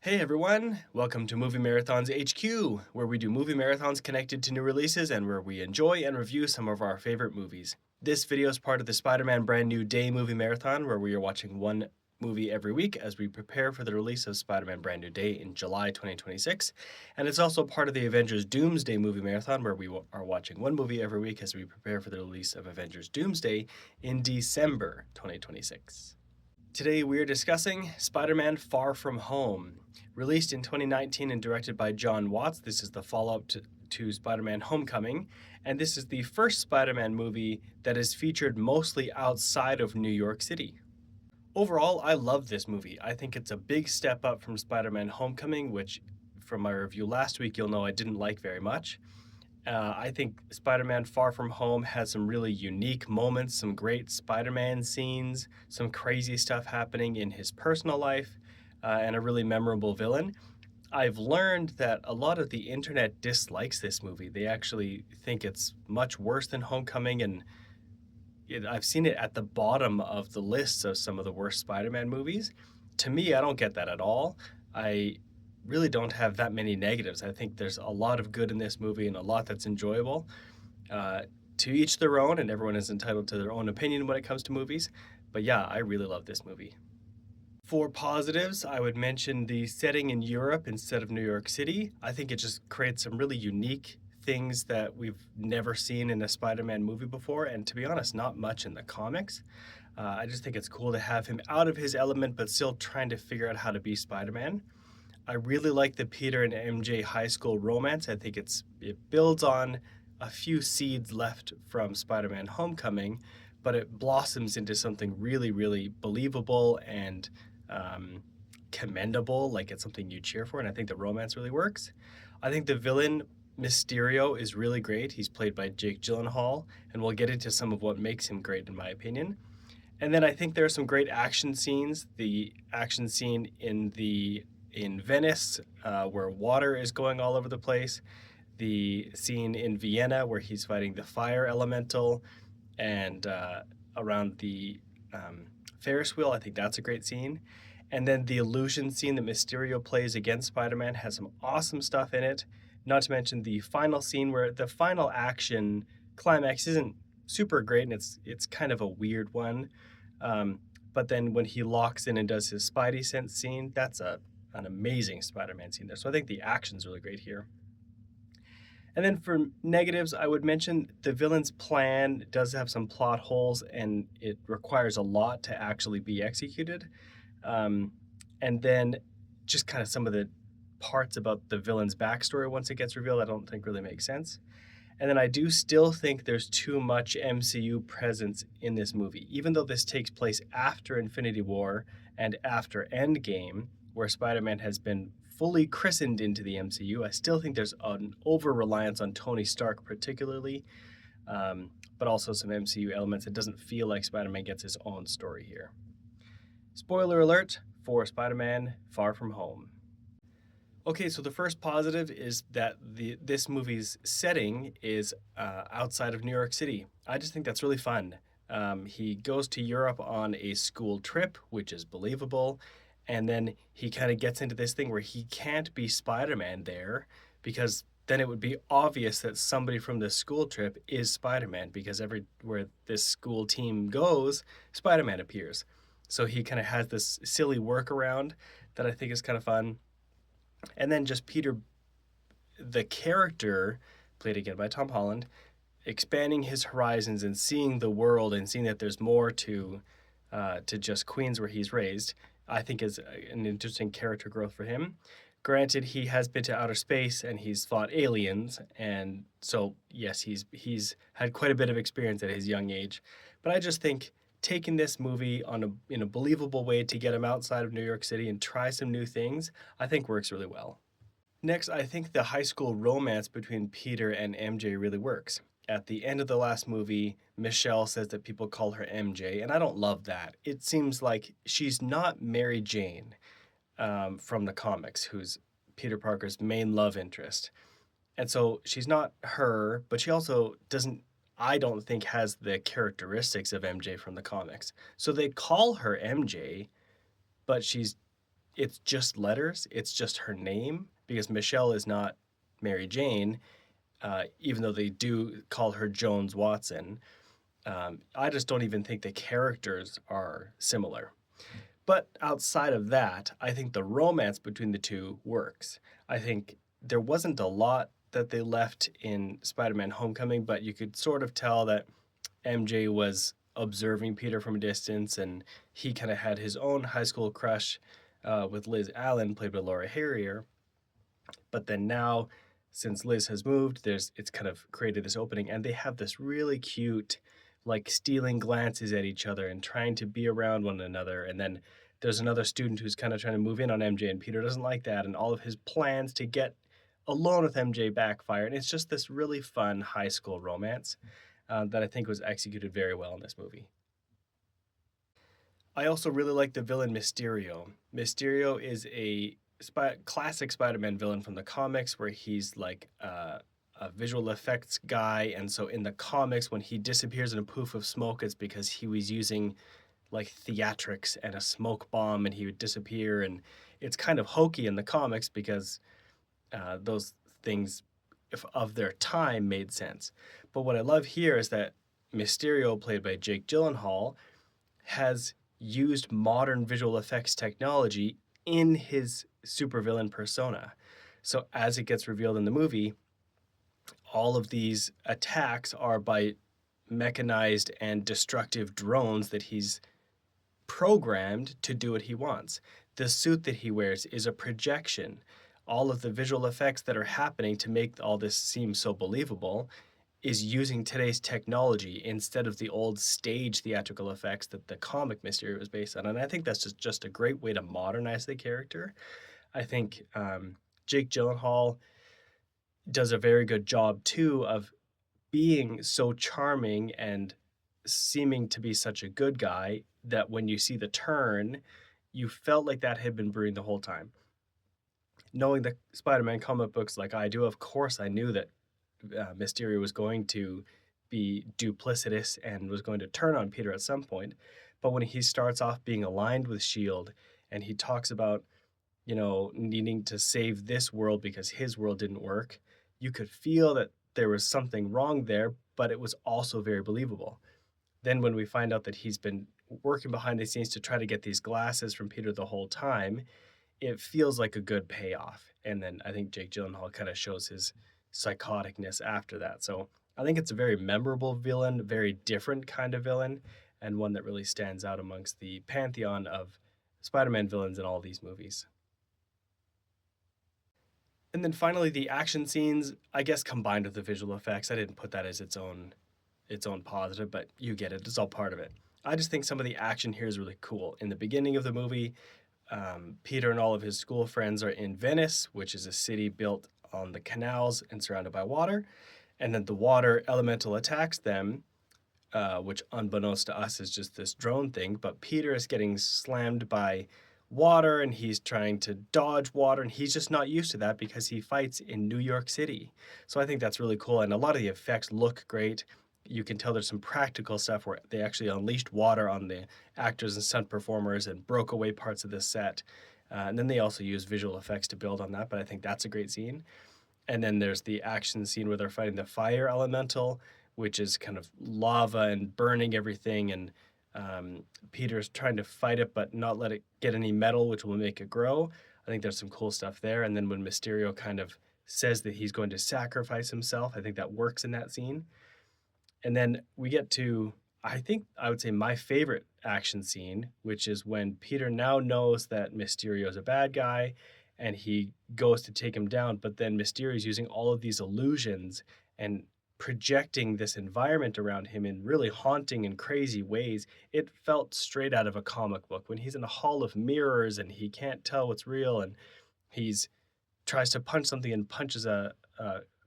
Hey everyone, welcome to Movie Marathons HQ, where we do movie marathons connected to new releases and where we enjoy and review some of our favorite movies. This video is part of the Spider-Man Brand New Day Movie Marathon, where we are watching one movie every week as we prepare for the release of Spider-Man Brand New Day in July 2026. And it's also part of the Avengers Doomsday Movie Marathon, where we are watching one movie every week as we prepare for the release of Avengers Doomsday in December 2026. Today we are discussing Spider-Man Far From Home. Released in 2019 and directed by John Watts, this is the follow-up to Spider-Man Homecoming, and this is the first Spider-Man movie that is featured mostly outside of New York City. Overall, I love this movie. I think it's a big step up from Spider-Man Homecoming, which from my review last week you'll know I didn't like very much. I think Spider-Man Far From Home has some really unique moments, some great Spider-Man scenes, some crazy stuff happening in his personal life, and a really memorable villain. I've learned that a lot of the internet dislikes this movie. They actually think it's much worse than Homecoming, and I've seen it at the bottom of the lists of some of the worst Spider-Man movies. To me, I don't get that at all. I really don't have that many negatives. I think there's a lot of good in this movie and a lot that's enjoyable. To each their own, and everyone is entitled to their own opinion when it comes to movies. But yeah, I really love this movie. For positives, I would mention the setting in Europe instead of New York City. I think it just creates some really unique things that we've never seen in a Spider-Man movie before, and to be honest, not much in the comics. I just think it's cool to have him out of his element, but still trying to figure out how to be Spider-Man. I really like the Peter and MJ high school romance. I think it builds on a few seeds left from Spider-Man Homecoming, but it blossoms into something really, really believable and commendable. Like it's something you cheer for, and I think the romance really works. I think the villain Mysterio is really great. He's played by Jake Gyllenhaal, and we'll get into some of what makes him great in my opinion. And then I think there are some great action scenes. The action scene in Venice, where water is going all over the place. The scene in Vienna where he's fighting the fire elemental, and around the Ferris wheel. I think that's a great scene. And then the illusion scene that Mysterio plays against Spider-Man has some awesome stuff in it. Not to mention the final scene where the final action climax isn't super great, and it's kind of a weird one. But then when he locks in and does his Spidey sense scene, that's an amazing Spider-Man scene there. So I think the action's really great here. And then for negatives, I would mention the villain's plan does have some plot holes, and it requires a lot to actually be executed. And then just kind of some of the parts about the villain's backstory once it gets revealed, I don't think really makes sense. And then I do still think there's too much MCU presence in this movie. Even though this takes place after Infinity War and after Endgame, where Spider-Man has been fully christened into the MCU, I still think there's an over-reliance on Tony Stark particularly, but also some MCU elements. It doesn't feel like Spider-Man gets his own story here. Spoiler alert for Spider-Man Far From Home. Okay, so the first positive is that this movie's setting is outside of New York City. I just think that's really fun. He goes to Europe on a school trip, which is believable, and then he kind of gets into this thing where he can't be Spider-Man there because then it would be obvious that somebody from the school trip is Spider-Man, because everywhere this school team goes, Spider-Man appears. So he kind of has this silly workaround that I think is kind of fun. And then just Peter, the character, played again by Tom Holland, expanding his horizons and seeing the world and seeing that there's more to just Queens where he's raised, I think is an interesting character growth for him. Granted, he has been to outer space and he's fought aliens, and so yes, he's had quite a bit of experience at his young age. But I just think taking this movie in a believable way to get him outside of New York City and try some new things, I think works really well. Next, I think the high school romance between Peter and MJ really works. At the end of the last movie, Michelle says that people call her MJ, and I don't love that. It seems like she's not Mary Jane from the comics, who's Peter Parker's main love interest. And so she's not her, but she also doesn't, I don't think, has the characteristics of MJ from the comics. So they call her MJ, but she's it's just letters, it's just her name, because Michelle is not Mary Jane, even though they do call her Jones Watson. I just don't even think the characters are similar. But outside of that, I think the romance between the two works. I think there wasn't a lot that they left in Spider Man Homecoming, but you could sort of tell that MJ was observing Peter from a distance, and he kind of had his own high school crush with Liz Allen, played by Laura Harrier. But then now, since Liz has moved, it's kind of created this opening, and they have this really cute, like stealing glances at each other and trying to be around one another. And then there's another student who's kind of trying to move in on MJ, and Peter doesn't like that, and all of his plans to get alone with MJ backfire. And it's just this really fun high school romance that I think was executed very well in this movie. I also really like the villain Mysterio. Mysterio is a classic Spider-Man villain from the comics, where he's like a visual effects guy, and so in the comics, when he disappears in a poof of smoke, it's because he was using like theatrics and a smoke bomb, and he would disappear, and it's kind of hokey in the comics because those things of their time made sense. But what I love here is that Mysterio, played by Jake Gyllenhaal, has used modern visual effects technology in his supervillain persona. So as it gets revealed in the movie, all of these attacks are by mechanized and destructive drones that he's programmed to do what he wants. The suit that he wears is a projection. All of the visual effects that are happening to make all this seem so believable is using today's technology instead of the old stage theatrical effects that the comic Mysterio was based on. And I think that's just a great way to modernize the character. I think Jake Gyllenhaal does a very good job too of being so charming and seeming to be such a good guy that when you see the turn, you felt like that had been brewing the whole time. Knowing the Spider-Man comic books like I do, of course I knew that Mysterio was going to be duplicitous and was going to turn on Peter at some point. But when he starts off being aligned with S.H.I.E.L.D. and he talks about, needing to save this world because his world didn't work, you could feel that there was something wrong there, but it was also very believable. Then when we find out that he's been working behind the scenes to try to get these glasses from Peter the whole time, it feels like a good payoff. And then I think Jake Gyllenhaal kind of shows his psychoticness after that. So I think it's a very memorable villain, very different kind of villain, and one that really stands out amongst the pantheon of Spider-Man villains in all these movies. And then finally, the action scenes, I guess combined with the visual effects. I didn't put that as its own positive, but you get it. It's all part of it. I just think some of the action here is really cool. In the beginning of the movie, Peter and all of his school friends are in Venice, which is a city built on the canals and surrounded by water. And then the water elemental attacks them, which unbeknownst to us is just this drone thing. But Peter is getting slammed by water, and he's trying to dodge water, and he's just not used to that because he fights in New York City. So I think that's really cool. And a lot of the effects look great. You can tell there's some practical stuff where they actually unleashed water on the actors and stunt performers and broke away parts of the set. And then they also use visual effects to build on that, but I think that's a great scene. And then there's the action scene where they're fighting the fire elemental, which is kind of lava and burning everything. And Peter's trying to fight it, but not let it get any metal, which will make it grow. I think there's some cool stuff there. And then when Mysterio kind of says that he's going to sacrifice himself, I think that works in that scene. And then we get to, I think I would say my favorite action scene, which is when Peter now knows that Mysterio is a bad guy and he goes to take him down, but then Mysterio is using all of these illusions and projecting this environment around him in really haunting and crazy ways. It felt straight out of a comic book when he's in a hall of mirrors and he can't tell what's real, and he's tries to punch something and punches a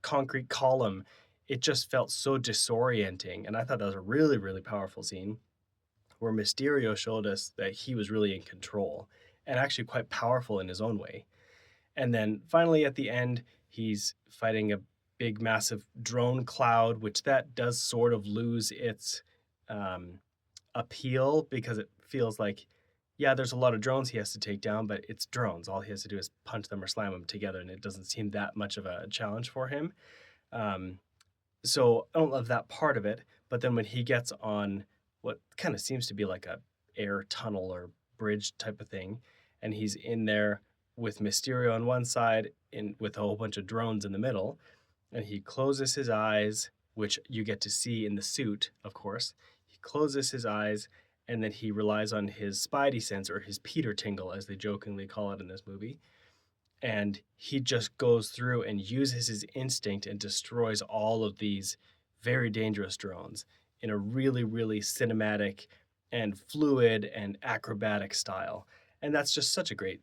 concrete column. It just felt so disorienting. And I thought that was a really, really powerful scene where Mysterio showed us that he was really in control and actually quite powerful in his own way. And then finally at the end, he's fighting a big, massive drone cloud, which that does sort of lose its appeal because it feels like Yeah, there's a lot of drones he has to take down, but it's drones. All he has to do is punch them or slam them together, and it doesn't seem that much of a challenge for him. Um, so I don't love that part of it. But then when he gets on what kind of seems to be like a air tunnel or bridge type of thing, and he's in there with Mysterio on one side, in with a whole bunch of drones in the middle, and he closes his eyes, which you get to see in the suit, of course. He closes his eyes, and then he relies on his spidey sense, or his Peter tingle, as they jokingly call it in this movie. And he just goes through and uses his instinct and destroys all of these very dangerous drones in a really, really cinematic and fluid and acrobatic style. And that's just such a great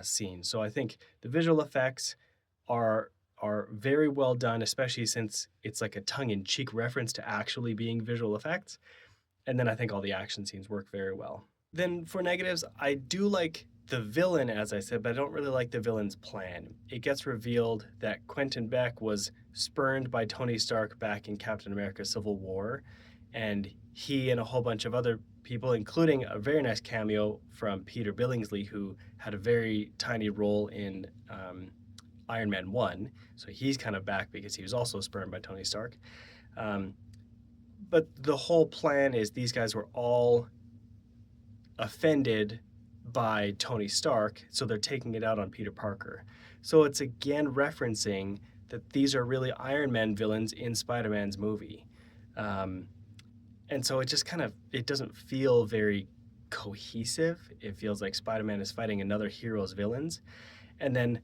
scene. So I think the visual effects are are very well done, especially since it's like a tongue-in-cheek reference to actually being visual effects. And then I think all the action scenes work very well. Then for negatives, I do like the villain, as I said, but I don't really like the villain's plan. It gets revealed that Quentin Beck was spurned by Tony Stark back in Captain America Civil War, and he and a whole bunch of other people, including a very nice cameo from Peter Billingsley, who had a very tiny role in Iron Man 1. So he's kind of back because he was also spurned by Tony Stark. Um, but the whole plan is these guys were all offended by Tony Stark, so they're taking it out on Peter Parker. So it's again referencing that these are really Iron Man villains in Spider-Man's movie. Um, and so it just kind of it doesn't feel very cohesive. It feels like Spider-Man is fighting another hero's villains. And then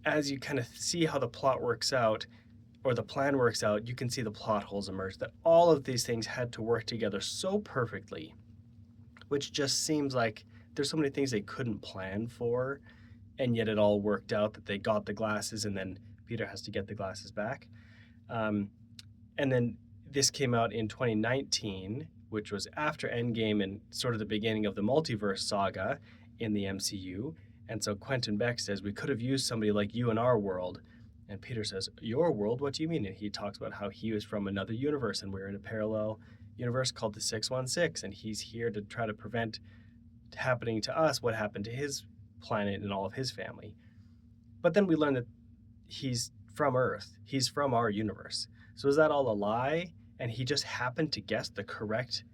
as you kind of see how the plot works out, or the plan works out, you can see the plot holes emerge, that all of these things had to work together so perfectly, which just seems like there's so many things they couldn't plan for, and yet it all worked out that they got the glasses and then Peter has to get the glasses back. Um, and then this came out in 2019, which was after Endgame and sort of the beginning of the multiverse saga in the MCU. And so Quentin Beck says, we could have used somebody like you in our world. And Peter says, your world? What do you mean? And he talks about how he was from another universe and we're in a parallel universe called the 616. And he's here to try to prevent happening to us what happened to his planet and all of his family. But then we learn that he's from Earth, he's from our universe. So is that all a lie? And he just happened to guess the correct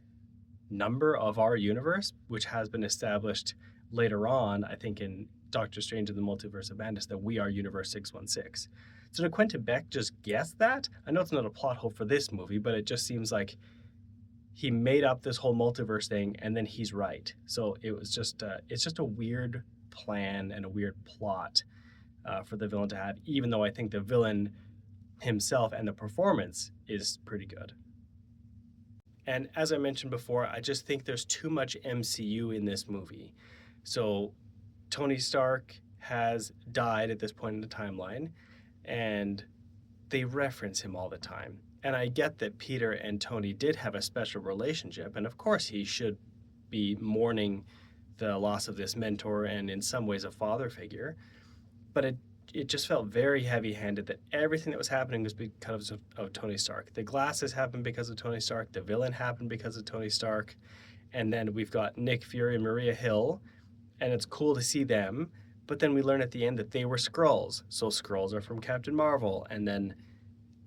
number of our universe, which has been established later on, I think, in Doctor Strange and the Multiverse of Madness, that we are Universe 616. So did Quentin Beck just guess that? I know it's not a plot hole for this movie, but it just seems like he made up this whole multiverse thing and then he's right. So it was just it's just a weird plan and a weird plot for the villain to have, even though I think the villain himself and the performance is pretty good. And as I mentioned before, I just think there's too much MCU in this movie. So Tony Stark has died at this point in the timeline, and they reference him all the time. And I get that Peter and Tony did have a special relationship, and of course he should be mourning the loss of this mentor and in some ways a father figure. But it just felt very heavy-handed that everything that was happening was because of Tony Stark. The glasses happened because of Tony Stark. The villain happened because of Tony Stark. And then we've got Nick Fury and Maria Hill, and it's cool to see them. But then we learn at the end that they were Skrulls. So Skrulls are from Captain Marvel. And then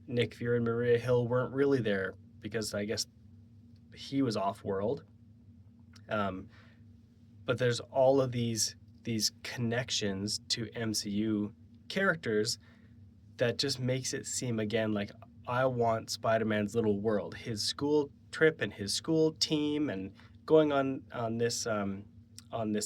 Nick Fury and Maria Hill weren't really there because I guess he was off-world. But there's all of these connections to MCU characters that just makes it seem again like I want Spider-Man's little world, his school trip and his school team, and going on this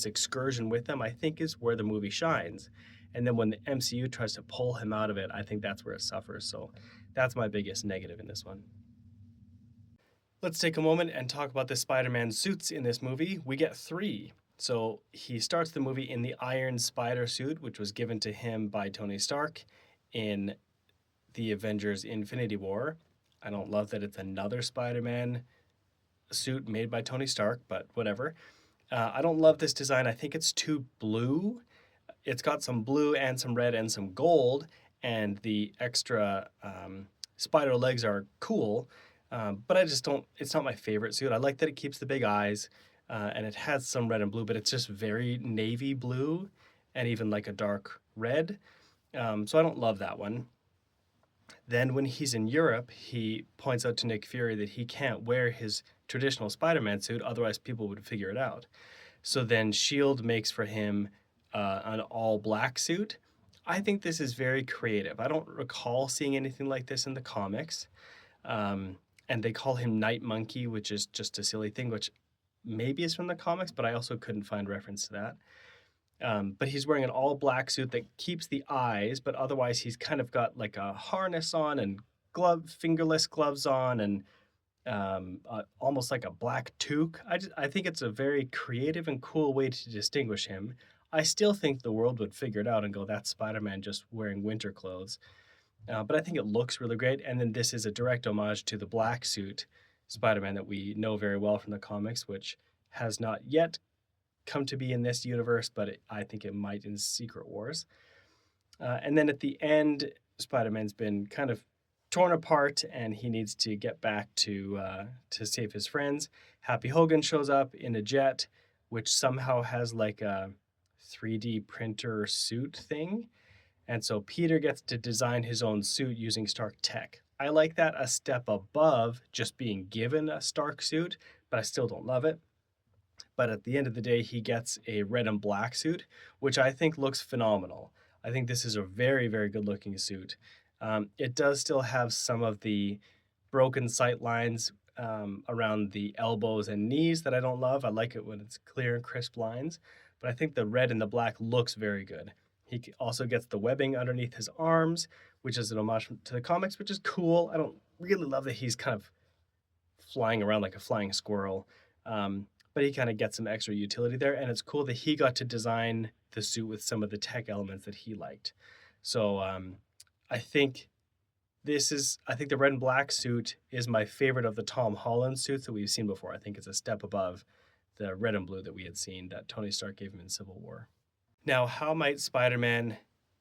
excursion with them. I think is where the movie shines. And then when the MCU tries to pull him out of it, I think that's where it suffers. So that's my biggest negative in this one. Let's take a moment and talk about the Spider-Man suits in this movie. We get 3. So he starts the movie in the Iron Spider suit, which was given to him by Tony Stark in the Avengers Infinity War. I don't love that it's another Spider-Man suit made by Tony Stark, but whatever. I don't love this design. I think it's too blue. It's got some blue and some red and some gold, and the extra spider legs are cool, but I just don't, it's not my favorite suit. I like that it keeps the big eyes. and it has some red and blue, but it's just very navy blue and even like a dark red. So I don't love that one. Then when he's in Europe, he points out to Nick Fury that he can't wear his traditional Spider-Man suit, otherwise people would figure it out. So then Shield makes for him an all black suit. I think this is very creative. I don't recall seeing anything like this in the comics. And they call him Night Monkey, which is just a silly thing, which maybe is from the comics, but I also couldn't find reference to that. But he's wearing an all black suit that keeps the eyes, but otherwise he's kind of got like a harness on and fingerless gloves on, and almost like a black toque. I think it's a very creative and cool way to distinguish him. I still think the world would figure it out and go, that's Spider-Man just wearing winter clothes. But I think it looks really great. And then this is a direct homage to the black suit Spider-Man that we know very well from the comics, which has not yet come to be in this universe, but I think it might in Secret Wars. And then at the end, Spider-Man's been kind of torn apart, and he needs to get back to save his friends. Happy Hogan shows up in a jet, which somehow has like a 3D printer suit thing. And so Peter gets to design his own suit using Stark tech. I like that a step above just being given a Stark suit, but I still don't love it. But at the end of the day, he gets a red and black suit, which I think looks phenomenal. I think this is a very, very good looking suit. It does still have some of the broken sight lines around the elbows and knees that I don't love. I like it when it's clear and crisp lines, but I think the red and the black looks very good. He also gets the webbing underneath his arms, which is an homage to the comics, which is cool. I don't really love that he's kind of flying around like a flying squirrel. But he kind of gets some extra utility there, and it's cool that he got to design the suit with some of the tech elements that he liked. So I think the red and black suit is my favorite of the Tom Holland suits that we've seen before. I think it's a step above the red and blue that we had seen that Tony Stark gave him in Civil War. Now, how might Spider-Man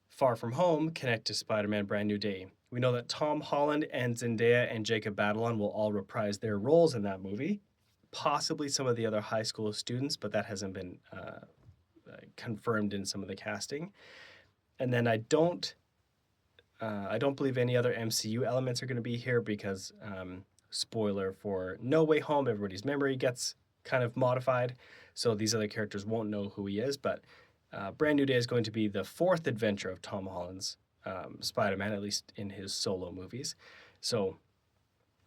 Far From Home connect to Spider-Man Brand New Day? We know that Tom Holland and Zendaya and Jacob Batalon will all reprise their roles in that movie. Possibly some of the other high school students, but that hasn't been confirmed in some of the casting. And then I don't believe any other MCU elements are going to be here because, spoiler for No Way Home, everybody's memory gets kind of modified, so these other characters won't know who he is. But Brand New Day is going to be the fourth adventure of Tom Holland's Spider-Man, at least in his solo movies. So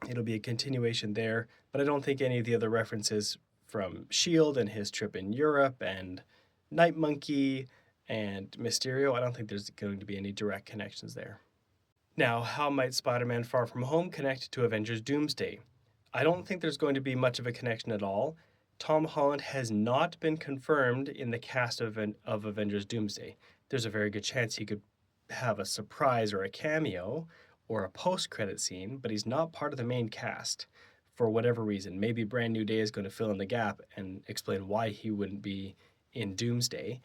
it'll be a continuation there, but I don't think any of the other references from S.H.I.E.L.D. and his trip in Europe and Night Monkey and Mysterio, I don't think there's going to be any direct connections there. Now, how might Spider-Man Far From Home connect to Avengers Doomsday? I don't think there's going to be much of a connection at all. Tom Holland has not been confirmed in the cast of Avengers Doomsday. There's a very good chance he could have a surprise or a cameo or a post-credit scene, but he's not part of the main cast for whatever reason. Maybe Brand New Day is going to fill in the gap and explain why he wouldn't be in Doomsday.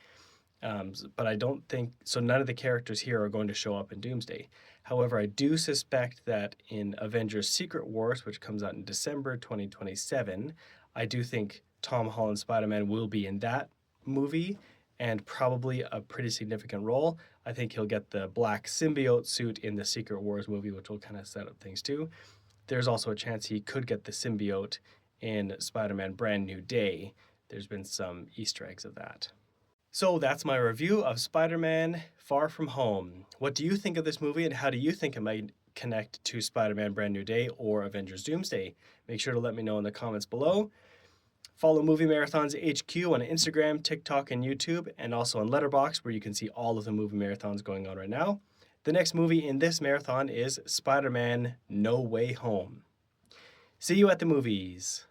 But I don't think, so none of the characters here are going to show up in Doomsday. However, I do suspect that in Avengers Secret Wars, which comes out in December 2027, I do think Tom Holland's Spider-Man will be in that movie, and probably a pretty significant role. I think he'll get the black symbiote suit in the Secret Wars movie, which will kind of set up things too. There's also a chance he could get the symbiote in Spider-Man Brand New Day. There's been some Easter eggs of that. So that's my review of Spider-Man Far From Home. What do you think of this movie, and how do you think it might connect to Spider-Man Brand New Day or Avengers Doomsday? Make sure to let me know in the comments below. Follow Movie Marathons HQ on Instagram, TikTok, and YouTube, and also on Letterboxd, where you can see all of the movie marathons going on right now. The next movie in this marathon is Spider-Man No Way Home. See you at the movies.